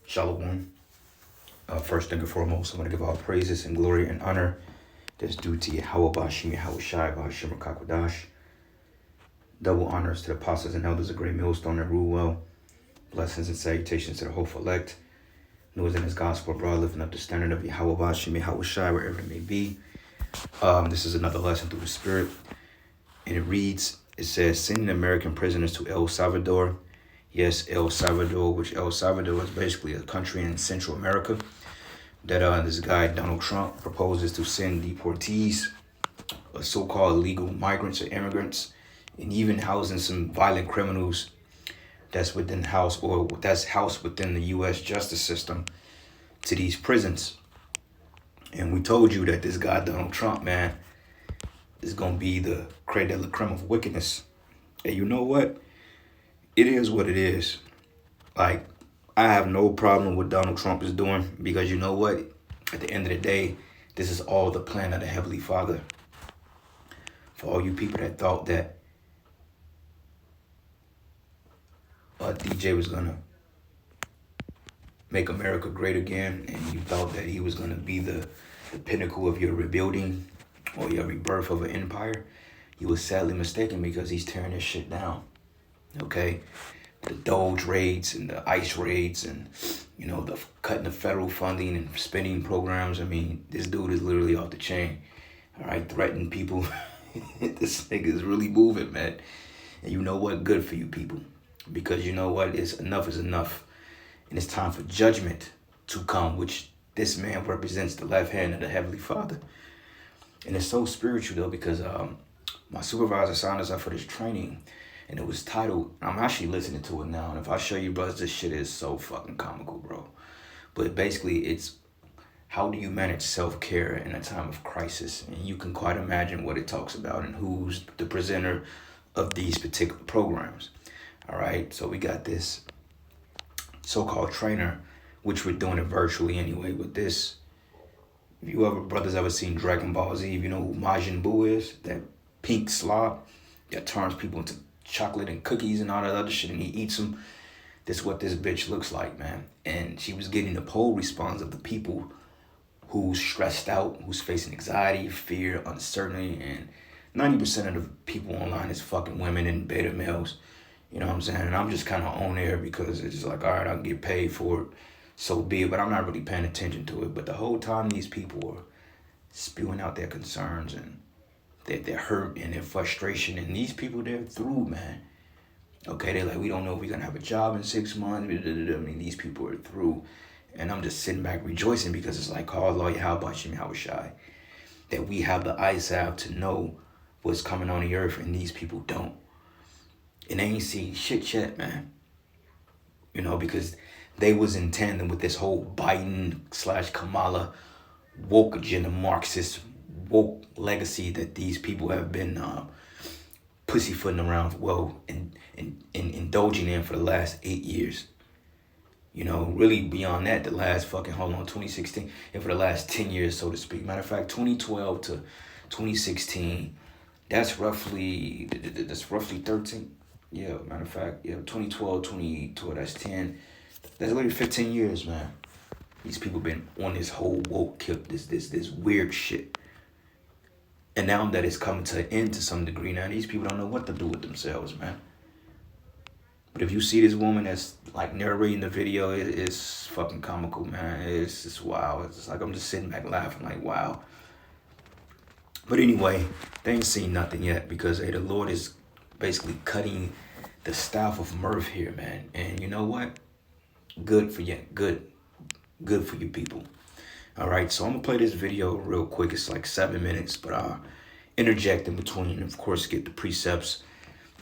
Shalom. First thing and foremost, I'm going to give all praises and glory and honor that's due to Yahweh Bashim Yahweh Shai Bashim Kakwadash. Double honors to the apostles and elders of Great Millstone and rule well. Blessings and salutations to the hopeful elect. News in his gospel abroad, lifting up the standard of Yahweh Bashim Yahweh Shai wherever it may be. This is another lesson through the Spirit. And it says, sending American prisoners to El Salvador. Yes, El Salvador, which El Salvador is basically a country in Central America that this guy, Donald Trump, proposes to send deportees, so-called illegal migrants or immigrants, and even housing some violent criminals that's housed within the U.S. justice system to these prisons. And we told you that this guy, Donald Trump, man, is going to be the creme de la creme of wickedness. And you know what? It is what it is. Like, I have no problem with what Donald Trump is doing because you know what? At the end of the day, this is all the plan of the Heavenly Father. For all you people that thought that DJ was going to make America great again, and you thought that he was going to be the pinnacle of your rebuilding or your rebirth of an empire, you were sadly mistaken because he's tearing this shit down. Okay, the Doge raids and the ICE raids and, you know, the cutting the federal funding and spending programs. I mean, this dude is literally off the chain. All right, threatening people. This nigga is really moving, man. And you know what? Good for you people. Because you know what? Enough is enough. And it's time for judgment to come, which this man represents the left hand of the Heavenly Father. And it's so spiritual, though, because my supervisor signed us up for this training. And it was titled, I'm actually listening to it now. And if I show you, brothers, this shit is so fucking comical, bro. But basically, it's how do you manage self-care in a time of crisis? And you can quite imagine what it talks about and who's the presenter of these particular programs. All right, so we got this so-called trainer, which we're doing it virtually anyway. With this, if you brothers ever seen Dragon Ball Z, if you know who Majin Buu is, that pink slob that turns people into chocolate and cookies and all that other shit, and he eats them. This is what this bitch looks like, man. And she was getting the poll response of the people who's stressed out, who's facing anxiety, fear, uncertainty, and 90% of the people online is fucking women and beta males. You know what I'm saying? And I'm just kind of on there because it's just like, all right, I'll get paid for it, so be it. But I'm not really paying attention to it. But the whole time these people are spewing out their concerns and their hurt and their frustration, and these people, they're through, man. Okay, they're like, we don't know if we're gonna have a job in 6 months. I mean, these people are through, and I'm just sitting back rejoicing because it's like, oh Lord, how about you, how shy that we have the eyes out to know what's coming on the earth, and these people don't, and they ain't seen shit yet, man. You know, because they was in tandem with this whole Biden/Kamala woke agenda, Marxist woke legacy that these people have been pussyfooting around, and indulging in for the last 8 years. You know, really beyond that, the last 2016, and for the last 10 years, so to speak. Matter of fact, 2012 to 2016, that's roughly 13. Yeah, matter of fact, 2012, 2012, that's 10. That's literally 15 years, man. These people been on this whole woke kick, this weird shit. And now that it's coming to an end to some degree, now these people don't know what to do with themselves, man. But if you see this woman that's like narrating the video, it's fucking comical, man. It's just wow. It's like I'm just sitting back laughing like, wow. But anyway, they ain't seen nothing yet because the Lord is basically cutting the staff of mirth here, man. And you know what? Good for you. Good for you people. All right, so I'm gonna play this video real quick. It's like 7 minutes, but I'll interject in between and of course get the precepts.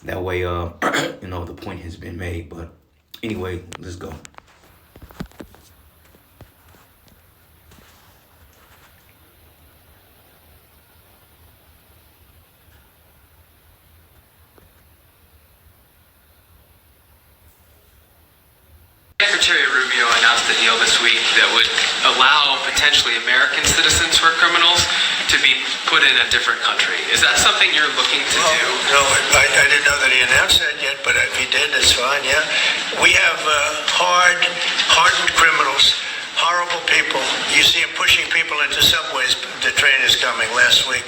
That way, you know, the point has been made. But anyway, let's go. Secretary Rubio announced a deal this week that would allow potentially American citizens who are criminals to be put in a different country. Is that something you're looking to do? No, I didn't know that he announced that yet, but if he did, that's fine, yeah. We have hard hardened criminals, horrible people. You see them pushing people into subways. The train is coming. Last week,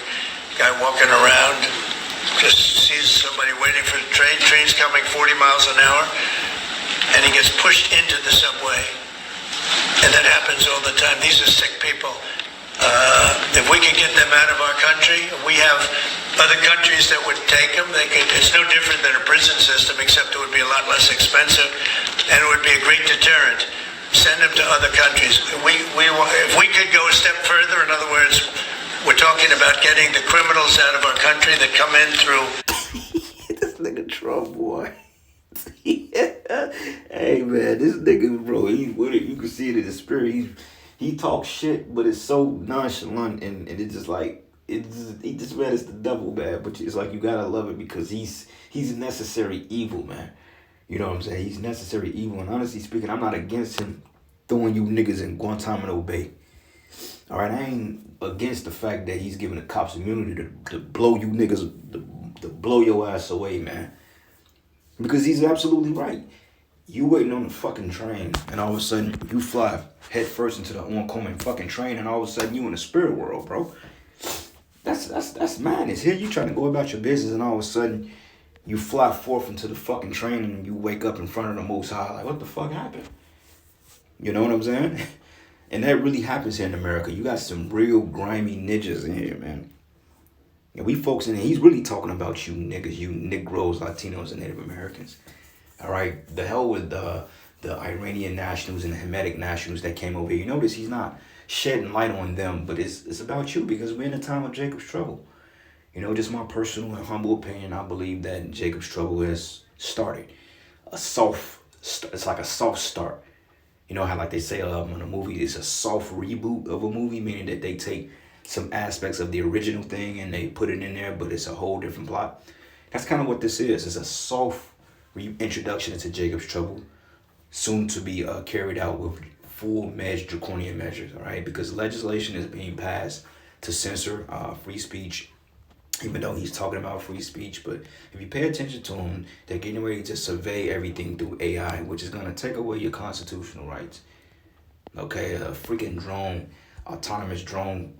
guy walking around, just sees somebody waiting for the train. Train's coming 40 miles an hour, and he gets pushed into the subway. And that happens all the time. These are sick people. If we could get them out of our country, we have other countries that would take them. It's no different than a prison system, except it would be a lot less expensive, and it would be a great deterrent. Send them to other countries. If we could go a step further, in other words, we're talking about getting the criminals out of our country that come in through... This nigga Trump, boy. Hey, man, this nigga, bro, you can see it in his spirit. He talks shit, but it's so nonchalant, and it's just like, this man is the devil, man. But it's like, you gotta love it because he's necessary evil, man. You know what I'm saying? He's necessary evil, and honestly speaking, I'm not against him throwing you niggas in Guantanamo Bay. All right, I ain't against the fact that he's giving the cops immunity to blow you niggas, to blow your ass away, man. Because he's absolutely right. You waiting on the fucking train, and all of a sudden you fly head first into the oncoming fucking train, and all of a sudden you in the spirit world, bro. That's madness. Here you trying to go about your business, and all of a sudden you fly forth into the fucking train, and you wake up in front of the Most High. Like, what the fuck happened? You know what I'm saying? And that really happens here in America. You got some real grimy ninjas in here, man. And we folks in here, he's really talking about you niggas, you Negroes, Latinos, and Native Americans. All right, the hell with the Iranian nationals and the Hamitic nationals that came over here. You notice he's not shedding light on them, but it's about you because we're in a time of Jacob's trouble. You know, just my personal and humble opinion, I believe that Jacob's trouble has started. It's like a soft start. You know how like they say in a movie, it's a soft reboot of a movie, meaning that they take some aspects of the original thing and they put it in there, but it's a whole different plot. That's kind of what this is. It's a soft reintroduction into Jacob's trouble, soon to be carried out with full-fledged draconian measures, all right? Because legislation is being passed to censor free speech, even though he's talking about free speech. But if you pay attention to him, they're getting ready to survey everything through AI, which is going to take away your constitutional rights. Okay, a freaking drone, autonomous drone,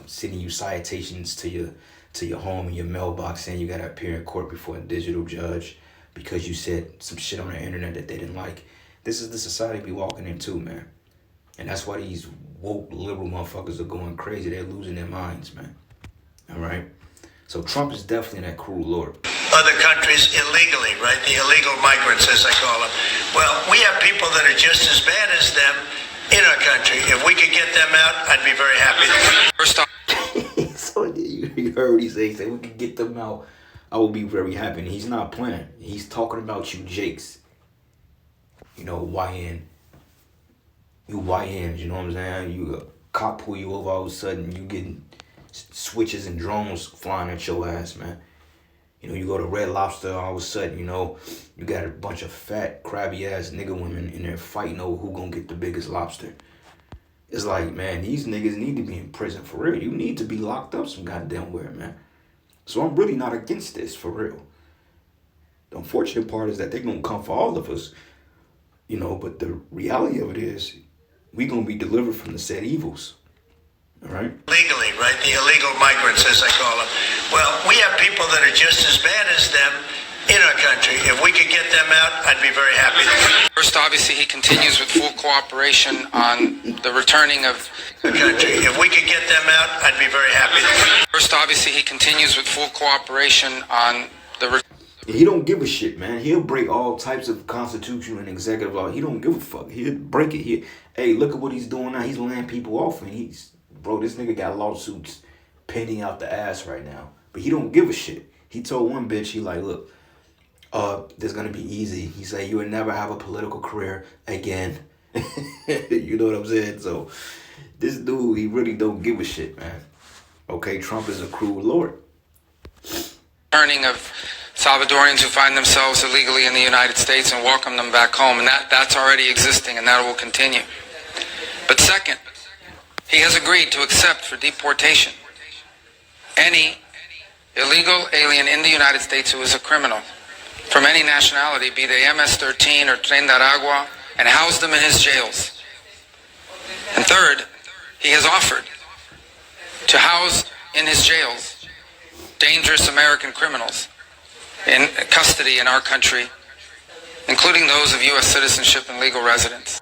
sending you citations to your home and your mailbox, saying you got to appear in court before a digital judge because you said some shit on the internet that they didn't like. This is the society we walking into, man. And that's why these woke liberal motherfuckers are going crazy. They're losing their minds, man. All right? So Trump is definitely that cruel lord. Other countries illegally, right? The illegal migrants, as I call them. Well, we have people that are just as bad as them in our country. If we could get them out, I'd be very happy. First off, So you heard what he said. He said, we could get them out, I will be very happy. And he's not playing. He's talking about you Jakes. You know, YN. You YNs, you know what I'm saying? You a cop pull you over, all of a sudden you getting switches and drones flying at your ass, man. You know, you go to Red Lobster, all of a sudden, you know, you got a bunch of fat, crabby ass nigga women in there fighting over who gonna get the biggest lobster. It's like, man, these niggas need to be in prison for real. You need to be locked up some goddamn where, man. So I'm really not against this, for real. The unfortunate part is that they're gonna come for all of us, you know, but the reality of it is we gonna be delivered from the said evils. All right? Legally, right? The illegal migrants, as I call them. Well, we have people that are just as bad as them in our country. If we could get them out, I'd be very happy. First, obviously, he continues with full cooperation on the returning of the country. If we could get them out, I'd be very happy. First, obviously, he continues with full cooperation on the He don't give a shit, man. He'll break all types of constitutional and executive law. He don't give a fuck. He'll break it. Hey, look at what he's doing now. He's laying people off, and bro, this nigga got lawsuits pending out the ass right now. But he don't give a shit. He told one bitch, he like, look, this gonna be easy. He said, you would never have a political career again. You know what I'm saying? So this dude, he really don't give a shit, man. Okay, Trump is a cruel lord. returning of Salvadorians who find themselves illegally in the United States and welcome them back home. And that's already existing, and that will continue. But second, he has agreed to accept for deportation any illegal alien in the United States who is a criminal from any nationality, be they MS-13 or Tren de Aragua and housed them in his jails. And third, he has offered to house in his jails dangerous American criminals in custody in our country, including those of U.S. citizenship and legal residence.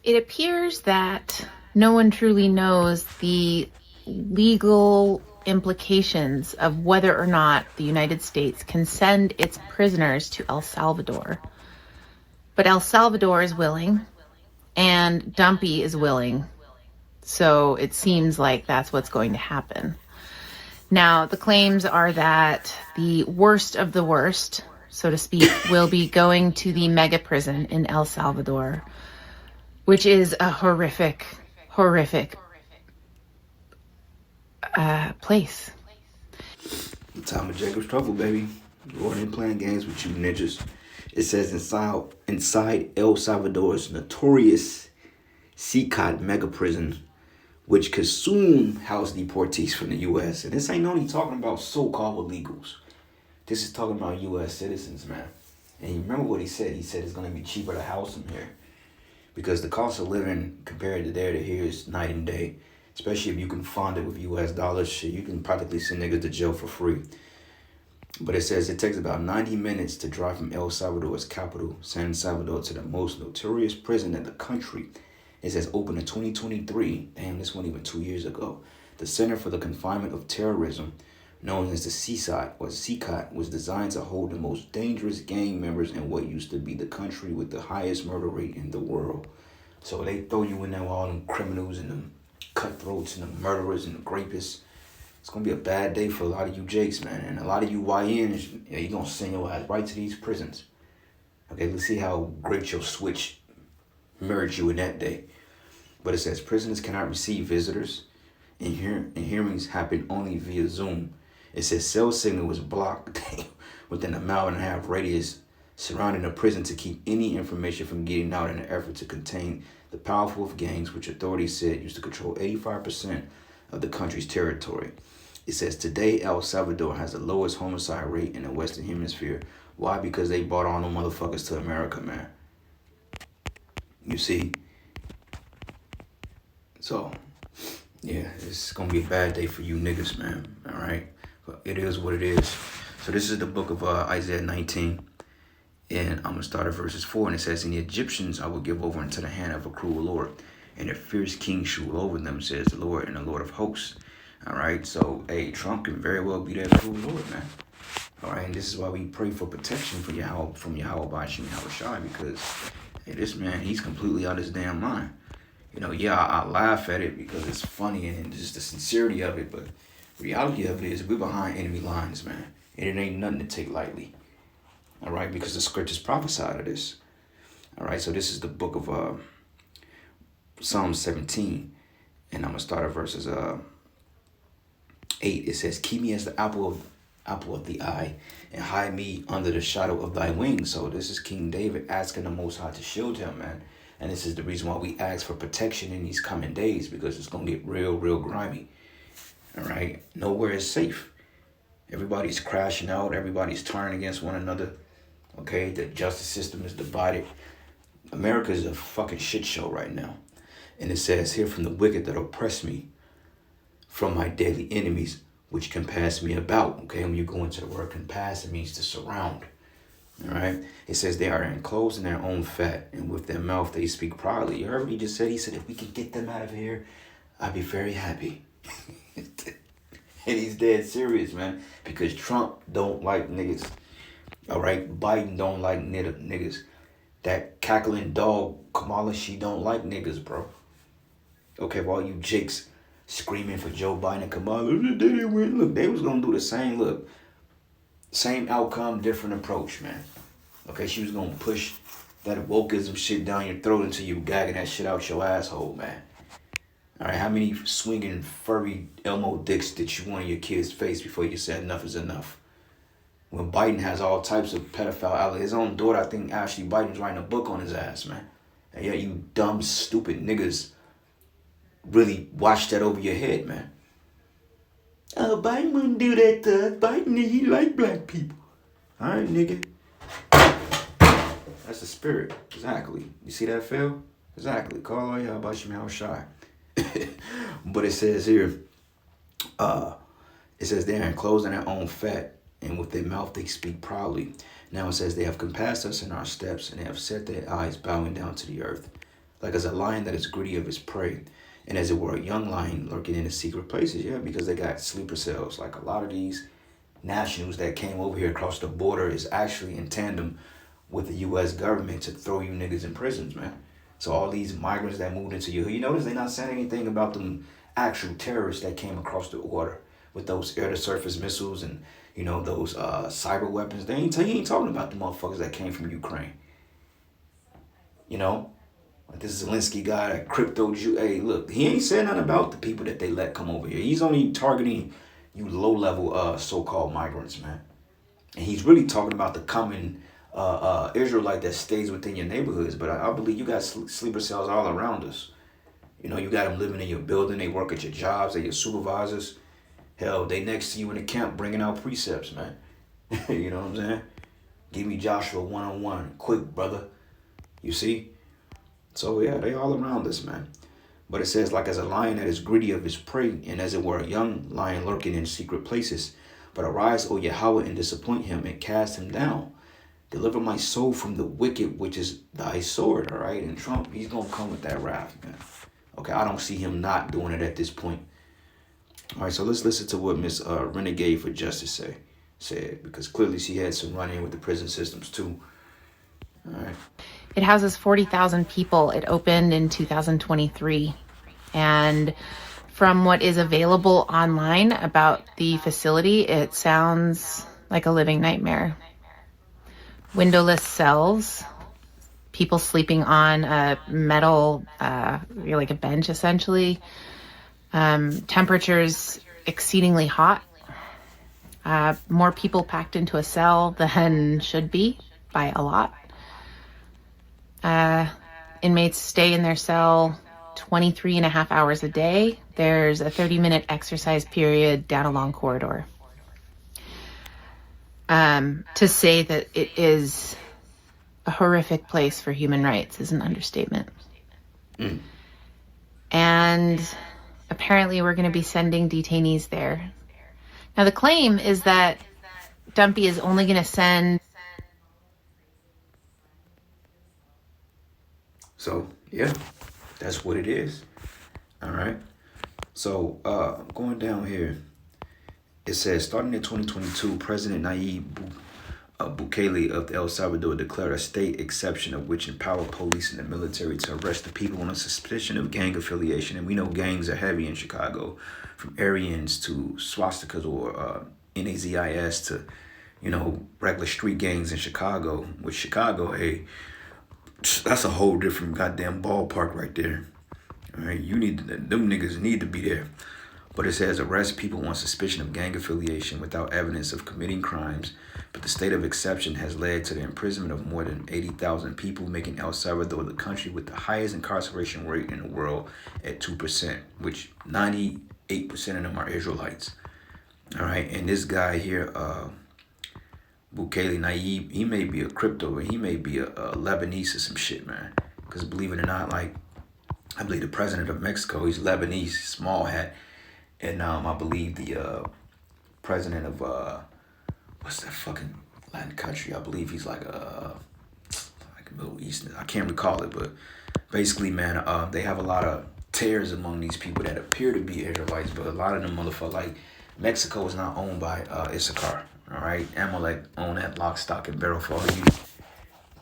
It appears that no one truly knows the legal implications of whether or not the United States can send its prisoners to El Salvador. But El Salvador is willing, and Dumpy is willing. So it seems like that's what's going to happen. Now, the claims are that the worst of the worst, so to speak, will be going to the mega prison in El Salvador, which is a horrific place. The time of Jacob's trouble, baby. Lord ain't playing games with you ninjas. It says inside El Salvador's notorious CICOT mega prison, which could soon house deportees from the U.S. And this ain't only talking about so-called illegals. This is talking about U.S. citizens, man. And you remember what he said? He said it's going to be cheaper to house them here, because the cost of living compared to there to here is night and day. Especially if you can fund it with U.S. dollars, shit, you can practically send niggas to jail for free. But it says it takes about 90 minutes to drive from El Salvador's capital, San Salvador, to the most notorious prison in the country. It says open in 2023. Damn, this wasn't even 2 years ago. The Center for the Confinement of Terrorism, known as the CSOT or CICOT, was designed to hold the most dangerous gang members in what used to be the country with the highest murder rate in the world. So they throw you in there with all them criminals and them cutthroats and the murderers and the rapists. It's going to be a bad day for a lot of you jakes, man. And a lot of you YNs, you're going to send your ass right to these prisons. Okay, let's see how great your switch merged you in that day. But it says prisoners cannot receive visitors, and hearings happen only via Zoom. It says cell signal was blocked within a 1.5 mile radius surrounding the prison to keep any information from getting out in an effort to contain the powerful gangs, which authorities said used to control 85% of the country's territory. It says today El Salvador has the lowest homicide rate in the Western Hemisphere. Why? Because they brought all them motherfuckers to America, man. You see? So, yeah, it's going to be a bad day for you niggas, man. All right? But it is what it is. So this is the book of Isaiah 19. And I'm going to start at verses 4. And it says, and the Egyptians I will give over into the hand of a cruel Lord, and a fierce king shall rule over them, says the Lord, and the Lord of hosts. All right? So, hey, Trump can very well be that cruel Lord, man. All right? And this is why we pray for protection from Yahweh Bashim Yahushai, because, hey, this man, he's completely out of his damn mind. You know, yeah, I laugh at it because it's funny and just the sincerity of it, but reality of it is we're behind enemy lines, man. And it ain't nothing to take lightly. All right, because the scriptures prophesied of this. All right, so this is the book of Psalm 17, and I'm going to start at verses 8. It says, keep me as the apple of the eye, and hide me under the shadow of thy wings. So this is King David asking the Most High to shield him, man. And this is the reason why we ask for protection in these coming days, because it's going to get real, real grimy. All right, nowhere is safe. Everybody's crashing out. Everybody's turning against one another. Okay, the justice system is divided. America is a fucking shit show right now. And it says, hear from the wicked that oppress me, from my deadly enemies, which compass me about. Okay, when you go into the word compass, it means to surround. All right, it says they are enclosed in their own fat, and with their mouth they speak proudly. You heard what he just said? He said, if we could get them out of here, I'd be very happy. And he's dead serious, man, because Trump don't like niggas. All right, Biden don't like niggas. That cackling dog Kamala, she don't like niggas, bro. Okay, while you jakes screaming for Joe Biden and Kamala, they didn't win. Look, they was gonna do the same. Look, same outcome, different approach, man. Okay, she was gonna push that wokeism shit down your throat until you gagging that shit out your asshole, man. All right, how many swinging furry Elmo dicks did you want in your kid's face before you said enough is enough? When Biden has all types of pedophile outlets, his own daughter, I think Ashley Biden's writing a book on his ass, man. And yet you dumb, stupid niggas really watch that over your head, man. Oh, Biden wouldn't do that to us. Biden, he like black people. All right, nigga. That's the spirit. Exactly. You see that, Phil? Exactly. Call all y'all about your shy. But it says here, it says they're enclosed in their own fat, and with their mouth they speak proudly. Now it says they have compassed us in our steps, and they have set their eyes bowing down to the earth, like as a lion that is greedy of his prey, and as it were a young lion lurking in the secret places. Yeah, because they got sleeper cells. Like a lot of these nationals that came over here across the border is actually in tandem with the U.S. government to throw you niggas in prisons, man. So all these migrants that moved into your hood, you notice they're not saying anything about them actual terrorists that came across the border with those air-to-surface missiles and, you know, those cyber weapons. He ain't talking about the motherfuckers that came from Ukraine. You know? Like this Zelensky guy, that crypto Jew. Hey, look, he ain't saying nothing about the people that they let come over here. He's only targeting you low-level so-called migrants, man. And he's really talking about the common Israelite that stays within your neighborhoods. But I believe you got sleeper cells all around us. You know, you got them living in your building. They work at your jobs. They're your supervisors. Hell, they next to you in the camp bringing out precepts, man. You know what I'm saying? Give me Joshua one-on-one. Quick, brother. You see? So, yeah, they all around us, man. But it says, like as a lion that is greedy of his prey, and as it were a young lion lurking in secret places. But arise, O Yahweh, and disappoint him, and cast him down. Deliver my soul from the wicked, which is thy sword, all right? And Trump, he's going to come with that wrath, man. Okay, I don't see him not doing it at this point. All right, so let's listen to what Miss Renegade for Justice said, because clearly she had some run-in with the prison systems, too. All right. It houses 40,000 people. It opened in 2023. And from what is available online about the facility, it sounds like a living nightmare. Windowless cells, people sleeping on a metal, like a bench essentially. Temperatures exceedingly hot. More people packed into a cell than should be by a lot. Inmates stay in their cell 23 and a half hours a day. There's a 30-minute exercise period down a long corridor. To say that it is a horrific place for human rights is an understatement. And apparently we're going to be sending detainees there. Now the claim is that Dumpy is only going to send... So, yeah, that's what it is. All right. So, going down here, it says, starting in 2022, President Nayib Bukele of El Salvador declared a state exception of which empowered police and the military to arrest the people on a suspicion of gang affiliation. And we know gangs are heavy in Chicago, from Aryans to swastikas or NAZIS to, you know, regular street gangs in Chicago. With Chicago, hey, that's a whole different goddamn ballpark right there. All right, them niggas need to be there. But it says arrest people on suspicion of gang affiliation without evidence of committing crimes. But the state of exception has led to the imprisonment of more than 80,000 people, making El Salvador the country with the highest incarceration rate in the world at 2%, which 98% of them are Israelites. All right, and this guy here, Bukele Nayib, he may be a crypto, he may be a Lebanese or some shit, man. Because believe it or not, like, I believe the president of Mexico, he's Lebanese, small hat. And I believe the president of, what's that fucking Latin country? I believe he's like a Middle Eastern. I can't recall it, but basically, man, they have a lot of tares among these people that appear to be Israelites, but a lot of them motherfuckers, like, Mexico is not owned by Issachar, all right? Amalek own that lock, stock, and barrel for all you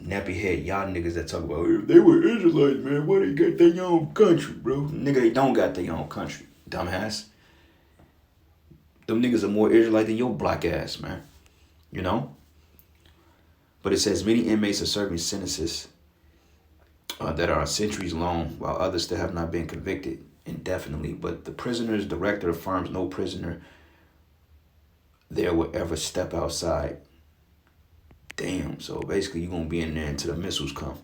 nappy head y'all niggas that talk about, if they were Israelites, man, why they got their own country, bro? Nigga, they don't got their own country, dumbass. Them niggas are more Israelite than your black ass, man. You know? But it says many inmates are serving sentences that are centuries long, while others still have not been convicted indefinitely. But the prisoner's director affirms no prisoner there will ever step outside. Damn, so basically you're going to be in there until the missiles come.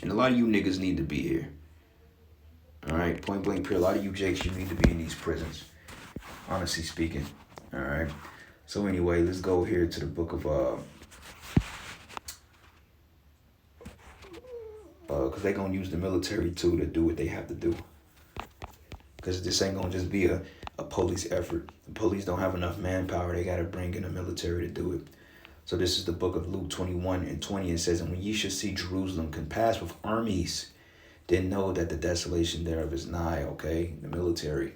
And a lot of you niggas need to be here. All right, point blank period. A lot of you jakes, you need to be in these prisons. Honestly speaking. All right. So anyway, let's go here to the book of because they're going to use the military too to do what they have to do. Because this ain't going to just be a police effort. The police don't have enough manpower. They got to bring in the military to do it. So this is the book of Luke 21:20. It says, "And when ye shall see Jerusalem compassed with armies, then know that the desolation thereof is nigh." Okay, the military.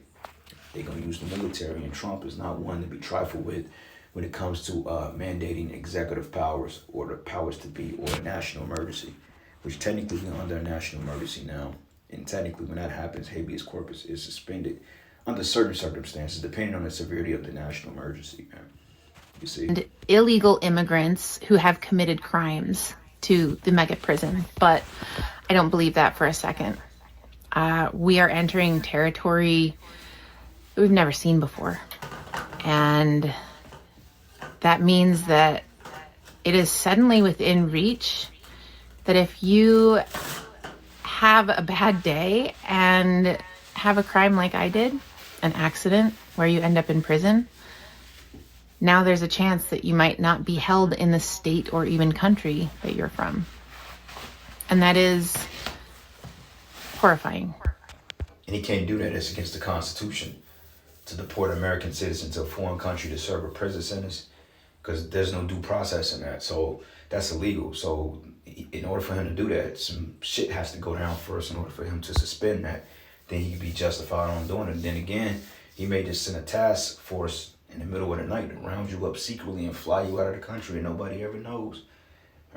They're going to use the military, and Trump is not one to be trifled with when it comes to mandating executive powers or the powers to be or a national emergency, which technically we're under a national emergency now. And technically when that happens, habeas corpus is suspended under certain circumstances, depending on the severity of the national emergency, man. You see? And illegal immigrants who have committed crimes to the mega prison. But I don't believe that for a second. We are entering territory we've never seen before. And that means that it is suddenly within reach that if you have a bad day and have a crime like I did, an accident where you end up in prison, now there's a chance that you might not be held in the state or even country that you're from. And that is horrifying. And he can't do that. It's against the Constitution to deport an American citizen to a foreign country to serve a prison sentence, because there's no due process in that. So that's illegal. So in order for him to do that, some shit has to go down first in order for him to suspend that. Then he could be justified on doing it. Then again, he may just send a task force in the middle of the night to round you up secretly and fly you out of the country and nobody ever knows.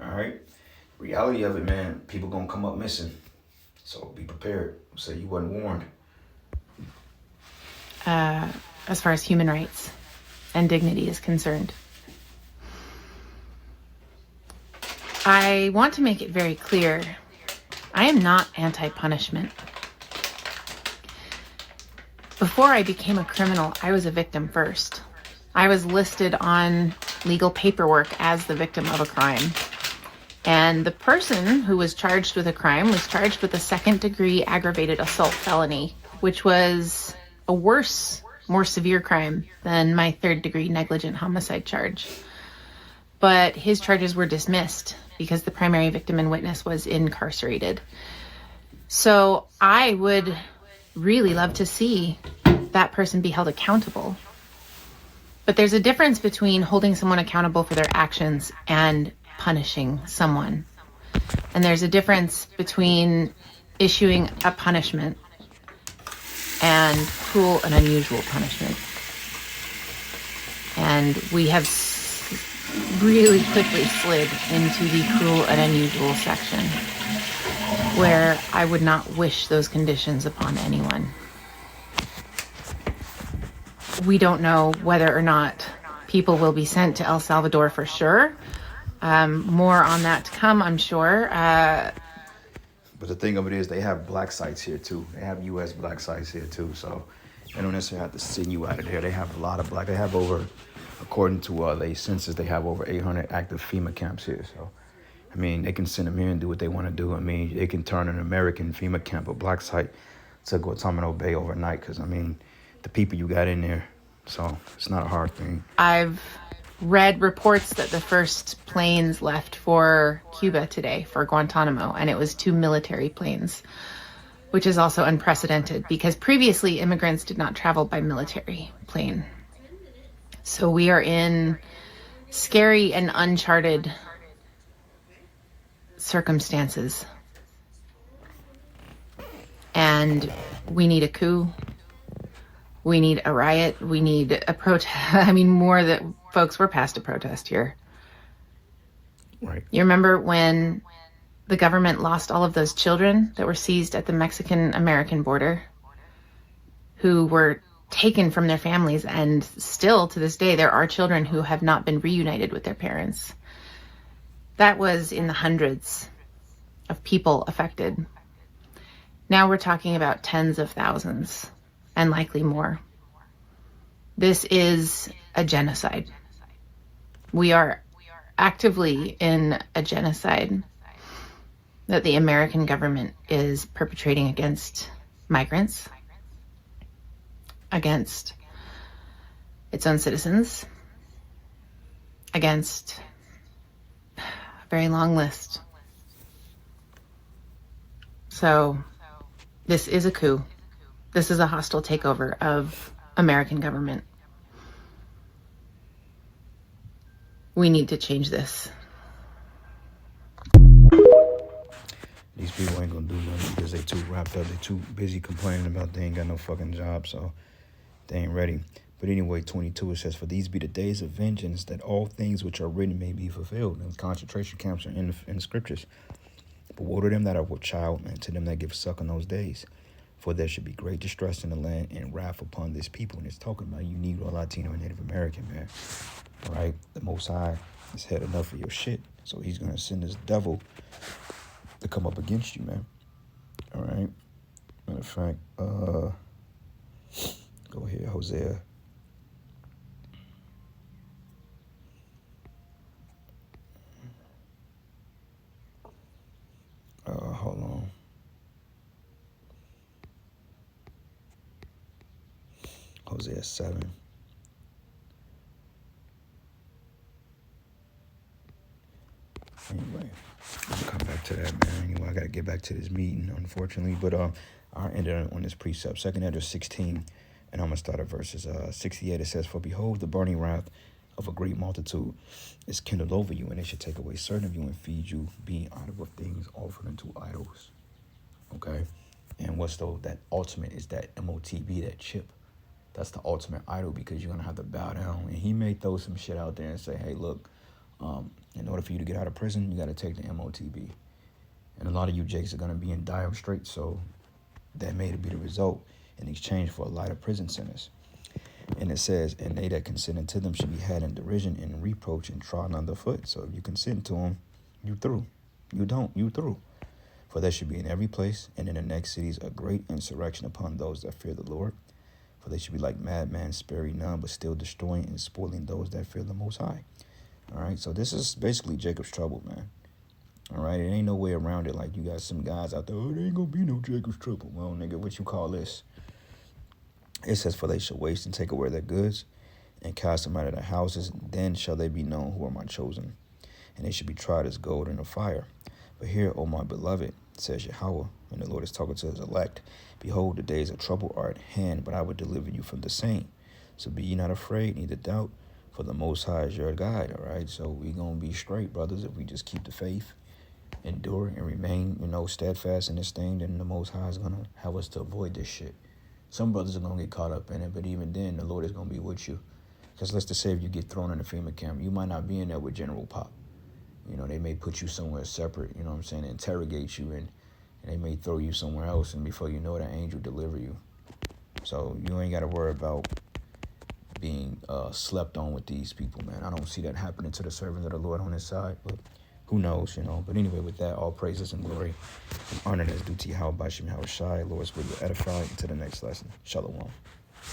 All right? Reality of it, man, people gonna come up missing. So be prepared. Say you wasn't warned. As far as human rights and dignity is concerned. I want to make it very clear, I am not anti-punishment. Before I became a criminal, I was a victim first. I was listed on legal paperwork as the victim of a crime. And the person who was charged with a crime was charged with a second-degree aggravated assault felony, which was a worse, more severe crime than my third-degree negligent homicide charge. But his charges were dismissed because the primary victim and witness was incarcerated. So I would really love to see that person be held accountable. But there's a difference between holding someone accountable for their actions and punishing someone. And there's a difference between issuing a punishment and cruel and unusual punishment. And we have really quickly slid into the cruel and unusual section, where I would not wish those conditions upon anyone. We don't know whether or not people will be sent to El Salvador for sure. More on that to come, I'm sure. But the thing of it is, they have black sites here too. They have U.S. black sites here too. So they don't necessarily have to send you out of there. They have a lot of black. They have over, according to the census, they have over 800 active FEMA camps here. So, I mean, they can send them here and do what they want to do. I mean, they can turn an American FEMA camp, a black site, to Guantanamo Bay overnight. Because, I mean, the people you got in there. So it's not a hard thing. I've read reports that the first planes left for Cuba today, for Guantanamo, and it was 2 military planes, which is also unprecedented because previously immigrants did not travel by military plane. So we are in scary and uncharted circumstances. And we need a coup. We need a riot. We need a protest. I mean, more that folks, we're past a protest here. Right. You remember when the government lost all of those children that were seized at the Mexican-American border, who were taken from their families, and still to this day, there are children who have not been reunited with their parents. That was in the hundreds of people affected. Now we're talking about tens of thousands. And likely more. This is a genocide. We are actively in a genocide that the American government is perpetrating against migrants, against its own citizens, against a very long list. So this is a coup. This is a hostile takeover of American government. We need to change this. These people ain't gonna do nothing because they too wrapped up. They too busy complaining about they ain't got no fucking job, so they ain't ready. But anyway, 22, it says, "For these be the days of vengeance, that all things which are written may be fulfilled." And concentration camps are in the scriptures. "But woe to them that are with child, and to them that give suck in those days. For there should be great distress in the land and wrath upon this people." And it's talking about you Negro, Latino, and Native American, man. All right? The Most High has had enough of your shit. So he's going to send this devil to come up against you, man. All right? Matter of fact, go here, Hosea. Hold on. Hosea 7. Anyway, I'll come back to that, man. Anyway, I got to get back to this meeting, unfortunately. But I ended on this precept. 2 Ezra 16, and I'm going to start at verses 68. It says, "For behold, the burning wrath of a great multitude is kindled over you, and they should take away certain of you and feed you, being idol of things offered unto idols." Okay? And what's that ultimate is that MOTB, that chip. That's the ultimate idol, because you're going to have to bow down. And he may throw some shit out there and say, hey, look, in order for you to get out of prison, you got to take the MOTB. And a lot of you jakes are going to be in dire straits, so that may be the result in exchange for a lighter prison sentence. And it says, "And they that consent unto them should be had in derision and reproach and trodden underfoot." So if you consent to them, you through. You don't, you through. "For there should be in every place and in the next cities a great insurrection upon those that fear the Lord. For they should be like madmen, sparing none, but still destroying and spoiling those that fear the Most High." All right, so this is basically Jacob's trouble, man. All right, it ain't no way around it. Like, you got some guys out there, oh, there ain't gonna be no Jacob's trouble. Well, nigga, what you call this? It says, "For they shall waste and take away their goods and cast them out of their houses. Then shall they be known who are my chosen. And they should be tried as gold in the fire. But here, O my beloved, says Yahweh," and the Lord is talking to his elect, "behold, the days of trouble are at hand, but I will deliver you from the same. So be ye not afraid, neither doubt, for the Most High is your guide." All right, so we going to be straight, brothers, if we just keep the faith, endure, and remain, steadfast in this thing. Then the Most High is going to have us to avoid this shit. Some brothers are going to get caught up in it, but even then, the Lord is going to be with you. Because let's just say if you get thrown in a FEMA camp, you might not be in there with General Pop. They may put you somewhere separate, interrogate you, and they may throw you somewhere else, and before you know it, an angel deliver you. So you ain't got to worry about being slept on with these people, man. I don't see that happening to the servants of the Lord on his side, but who knows, But anyway, with that, all praises and glory and honor that's due to Yahweh Bashim Yahweh Shai. Lord, will you edify into the next lesson. Shalom.